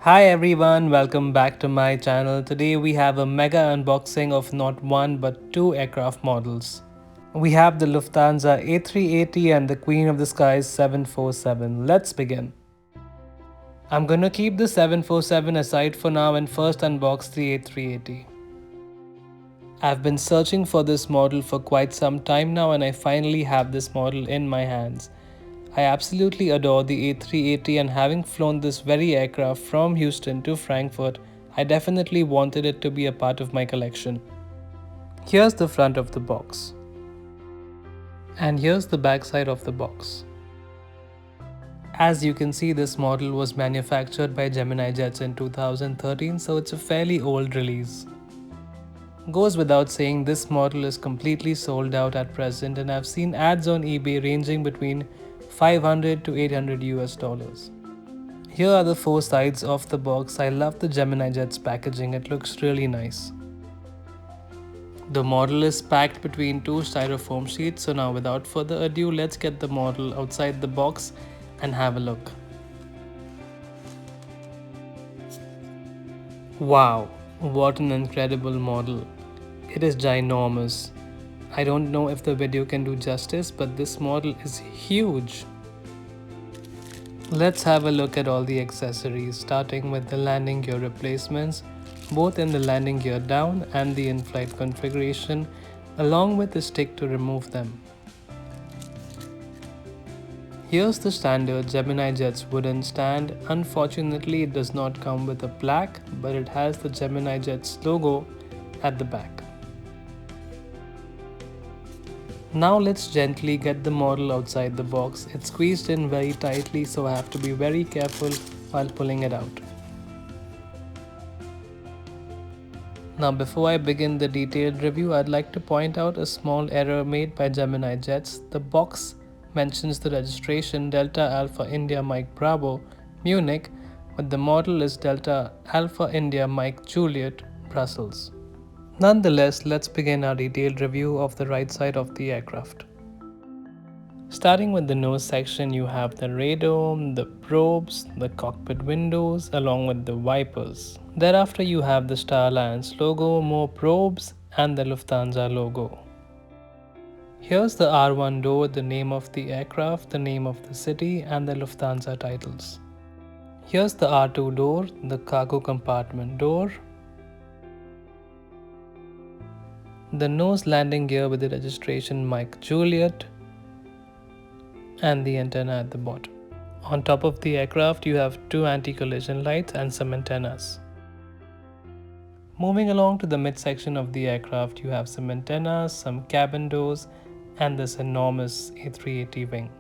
Hi everyone, welcome back to my channel. Today we have a mega unboxing of not one but two aircraft models. We have the Lufthansa A380 and the Queen of the Skies 747. Let's begin. I'm gonna keep the 747 aside for now and first unbox the A380. I've been searching for this model for quite some time now and I finally have this model in my hands. I absolutely adore the A380 and having flown this very aircraft from Houston to Frankfurt, I definitely wanted it to be a part of my collection. Here's the front of the box. And here's the back side of the box. As you can see, this model was manufactured by Gemini Jets in 2013, so it's a fairly old release. Goes without saying, this model is completely sold out at present and I've seen ads on eBay ranging between 500 to 800 US dollars. Here are the four sides of the box. I love the Gemini Jets packaging, it looks really nice. The model is packed between two styrofoam sheets, so now without further ado, let's get the model outside the box and have a look. Wow, what an incredible model. It is ginormous. I don't know if the video can do justice, but this model is huge. Let's have a look at all the accessories, starting with the landing gear replacements, both in the landing gear down and the in-flight configuration, along with the stick to remove them. Here's the standard Gemini Jets wooden stand. Unfortunately, it does not come with a plaque, but it has the Gemini Jets logo at the back. Now let's gently get the model outside the box. It's squeezed in very tightly, so I have to be very careful while pulling it out. Now before I begin the detailed review, I'd like to point out a small error made by Gemini Jets. The box mentions the registration Delta Alpha India Mike Bravo, Munich, but the model is Delta Alpha India Mike Juliet, Brussels. Nonetheless, let's begin our detailed review of the right side of the aircraft. Starting with the nose section, you have the radome, the probes, the cockpit windows, along with the wipers. Thereafter, you have the Star Alliance logo, more probes, and the Lufthansa logo. Here's the R1 door, the name of the aircraft, the name of the city, and the Lufthansa titles. Here's the R2 door, the cargo compartment door, the nose landing gear with the registration Mike Juliet, and the antenna at the bottom. On top of the aircraft, you have two anti-collision lights and some antennas. Moving along to the midsection of the aircraft, you have some antennas, some cabin doors, and this enormous A380 wing.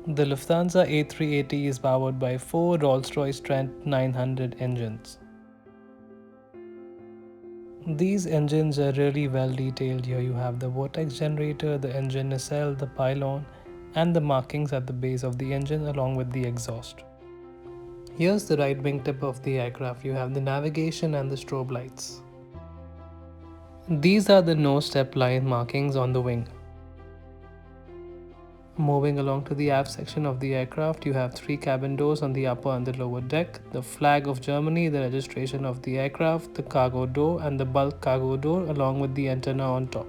The Lufthansa A380 is powered by four Rolls-Royce Trent 900 engines. These engines are really well detailed. Here you have the vortex generator, the engine nacelle, the pylon, and the markings at the base of the engine along with the exhaust. Here's the right wingtip of the aircraft. You have the navigation and the strobe lights. These are the nose step line markings on the wing. Moving along to the aft section of the aircraft, you have three cabin doors on the upper and the lower deck, the flag of Germany, the registration of the aircraft, the cargo door, and the bulk cargo door along with the antenna on top.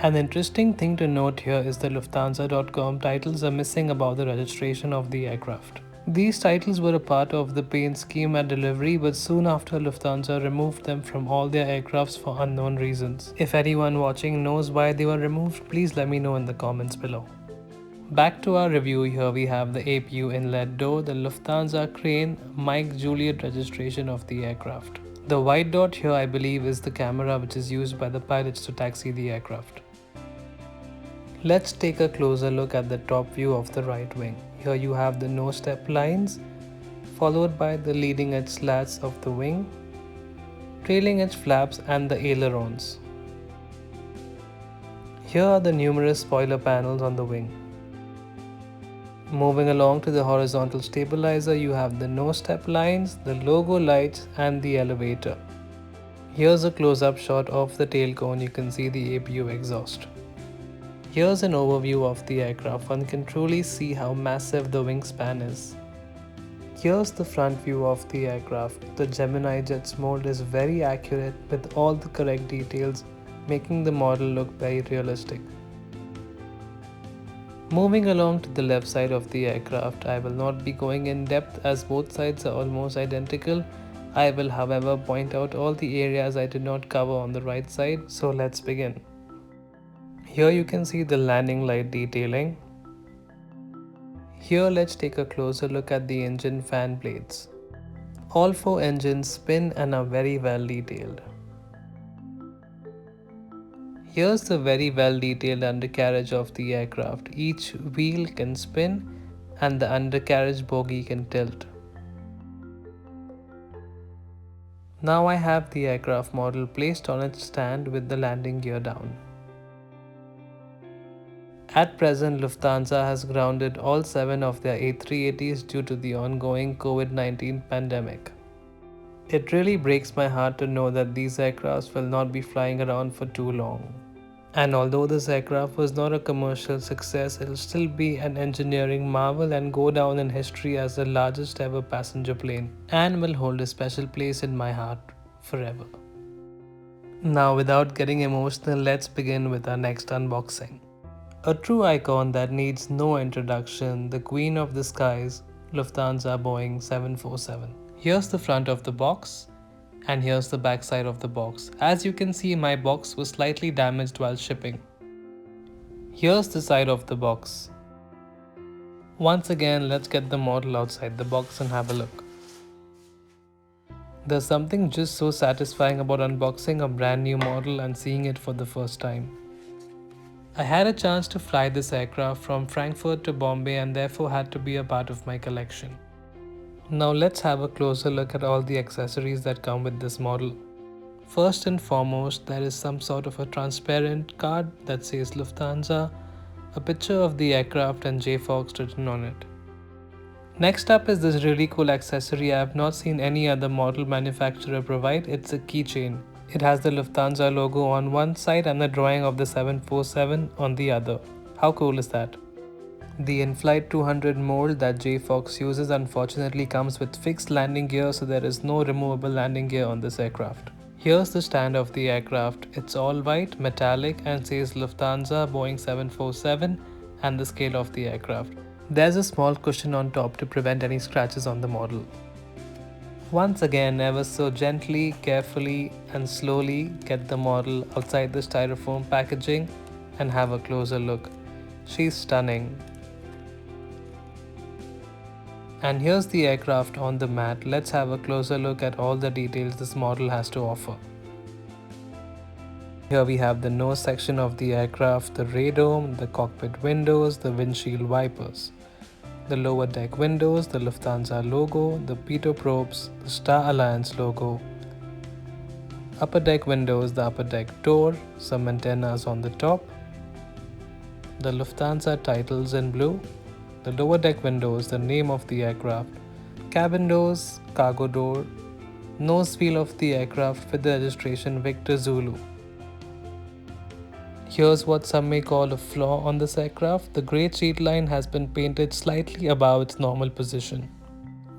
An interesting thing to note here is the Lufthansa.com titles are missing about the registration of the aircraft. These titles were a part of the paint scheme at delivery, but soon after Lufthansa removed them from all their aircrafts for unknown reasons. If anyone watching knows why they were removed, please let me know in the comments below. Back to our review, here we have the APU inlet door, the Lufthansa crane, Mike Juliet registration of the aircraft. The white dot here I believe is the camera which is used by the pilots to taxi the aircraft. Let's take a closer look at the top view of the right wing. Here you have the nose step lines, followed by the leading edge slats of the wing, trailing edge flaps and the ailerons. Here are the numerous spoiler panels on the wing. Moving along to the horizontal stabilizer, you have the nose step lines, the logo lights and the elevator. Here's a close-up shot of the tail cone. You can see the APU exhaust. Here's an overview of the aircraft. One can truly see how massive the wingspan is. Here's the front view of the aircraft. The Gemini jet's mold is very accurate with all the correct details, making the model look very realistic. Moving along to the left side of the aircraft, I will not be going in depth as both sides are almost identical. I will however point out all the areas I did not cover on the right side, so let's begin. Here you can see the landing light detailing. Here let's take a closer look at the engine fan blades. All 4 engines spin and are very well detailed. Here's the very well detailed undercarriage of the aircraft. Each wheel can spin and the undercarriage bogie can tilt. Now I have the aircraft model placed on its stand with the landing gear down. At present, Lufthansa has grounded all 7 of their A380s due to the ongoing COVID-19 pandemic. It really breaks my heart to know that these aircrafts will not be flying around for too long. And although this aircraft was not a commercial success, it will still be an engineering marvel and go down in history as the largest ever passenger plane, and will hold a special place in my heart forever. Now, without getting emotional, let's begin with our next unboxing. A true icon that needs no introduction, the Queen of the Skies, Lufthansa Boeing 747. Here's the front of the box, and here's the back side of the box. As you can see, my box was slightly damaged while shipping. Here's the side of the box. Once again, let's get the model outside the box and have a look. There's something just so satisfying about unboxing a brand new model and seeing it for the first time. I had a chance to fly this aircraft from Frankfurt to Bombay and therefore had to be a part of my collection. Now let's have a closer look at all the accessories that come with this model. First and foremost, there is some sort of a transparent card that says Lufthansa, a picture of the aircraft and JFox written on it. Next up is this really cool accessory I have not seen any other model manufacturer provide. It's a keychain. It has the Lufthansa logo on one side and the drawing of the 747 on the other. How cool is that? The Inflight200 mold that JFox uses unfortunately comes with fixed landing gear, so there is no removable landing gear on this aircraft. Here's the stand of the aircraft. It's all white, metallic and says Lufthansa Boeing 747 and the scale of the aircraft. There's a small cushion on top to prevent any scratches on the model. Once again, ever so gently, carefully and slowly get the model outside the styrofoam packaging and have a closer look. She's stunning. And here's the aircraft on the mat. Let's have a closer look at all the details this model has to offer. Here we have the nose section of the aircraft, the radome, the cockpit windows, the windshield wipers. The lower deck windows, the Lufthansa logo, the pitot probes, the Star Alliance logo. Upper deck windows, the upper deck door, some antennas on the top. The Lufthansa titles in blue. The lower deck windows, the name of the aircraft. Cabin doors, cargo door. Nose wheel of the aircraft with the registration Victor Zulu. Here's what some may call a flaw on this aircraft. The grey sheet line has been painted slightly above its normal position.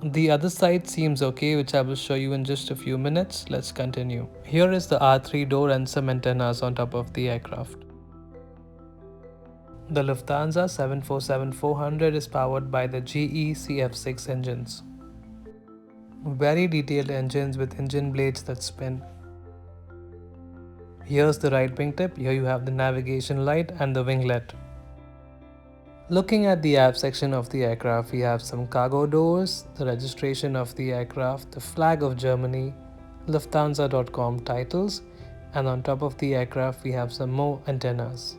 The other side seems okay, which I will show you in just a few minutes. Let's continue. Here is the R3 door and some antennas on top of the aircraft. The Lufthansa 747-400 is powered by the GE CF6 engines. Very detailed engines with engine blades that spin. Here's the right wingtip. Here you have the navigation light and the winglet. Looking at the aft section of the aircraft, we have some cargo doors, the registration of the aircraft, the flag of Germany, Lufthansa.com titles, and on top of the aircraft we have some more antennas.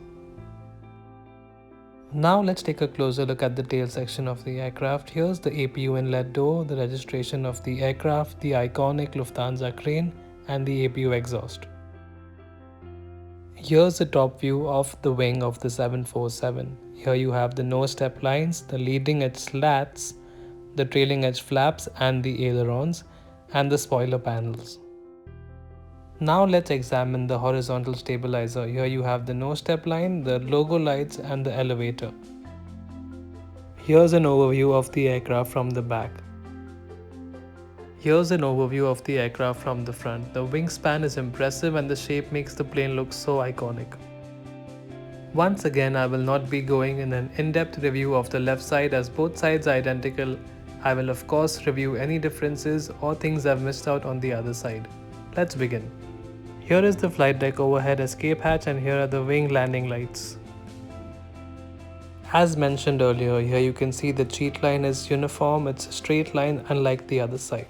Now let's take a closer look at the tail section of the aircraft. Here's the APU inlet door, the registration of the aircraft, the iconic Lufthansa crane, and the APU exhaust. Here's the top view of the wing of the 747. Here you have the nose step lines, the leading edge slats, the trailing edge flaps and the ailerons, and the spoiler panels. Now let's examine the horizontal stabilizer. Here you have the nose step line, the logo lights and the elevator. Here's an overview of the aircraft from the back. Here's an overview of the aircraft from the front. The wingspan is impressive and the shape makes the plane look so iconic. Once again, I will not be going in an in-depth review of the left side as both sides are identical. I will of course review any differences or things I've missed out on the other side. Let's begin. Here is the flight deck overhead escape hatch and here are the wing landing lights. As mentioned earlier, here you can see the cheat line is uniform, it's a straight line unlike the other side.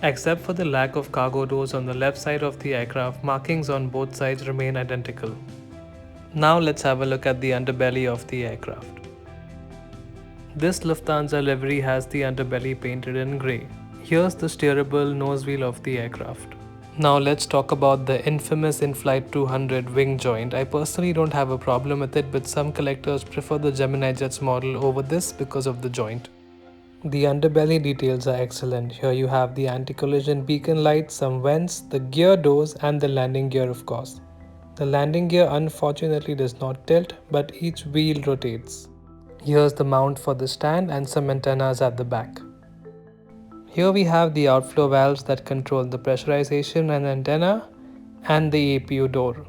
Except for the lack of cargo doors on the left side of the aircraft, markings on both sides remain identical. Now let's have a look at the underbelly of the aircraft. This Lufthansa livery has the underbelly painted in grey. Here's the steerable nose wheel of the aircraft. Now let's talk about the infamous Inflight200 wing joint. I personally don't have a problem with it, but some collectors prefer the Gemini200 model over this because of the joint. The underbelly details are excellent. Here you have the anti-collision beacon lights, some vents, the gear doors and the landing gear of course. The landing gear unfortunately does not tilt, but each wheel rotates. Here's the mount for the stand and some antennas at the back. Here we have the outflow valves that control the pressurization and antenna and the APU door.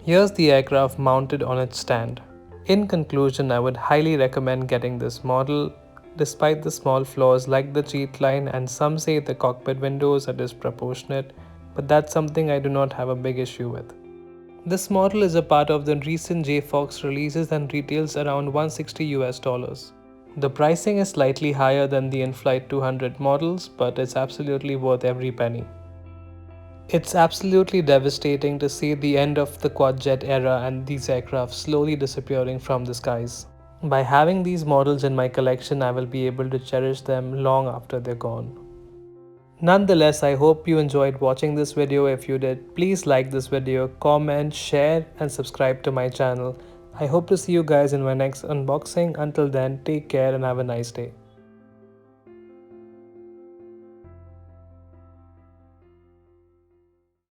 Here's the aircraft mounted on its stand. In conclusion, I would highly recommend getting this model. Despite the small flaws like the cheat line and some say the cockpit windows are disproportionate, but that's something I do not have a big issue with. This model is a part of the recent JFox releases and retails around $160. The pricing is slightly higher than the Inflight200 models, but it's absolutely worth every penny. It's absolutely devastating to see the end of the quad-jet era and these aircraft slowly disappearing from the skies. By having these models in my collection, I will be able to cherish them long after they're gone. Nonetheless, I hope you enjoyed watching this video. If you did, please like this video, comment, share and subscribe to my channel. I hope to see you guys in my next unboxing. Until then, take care and have a nice day.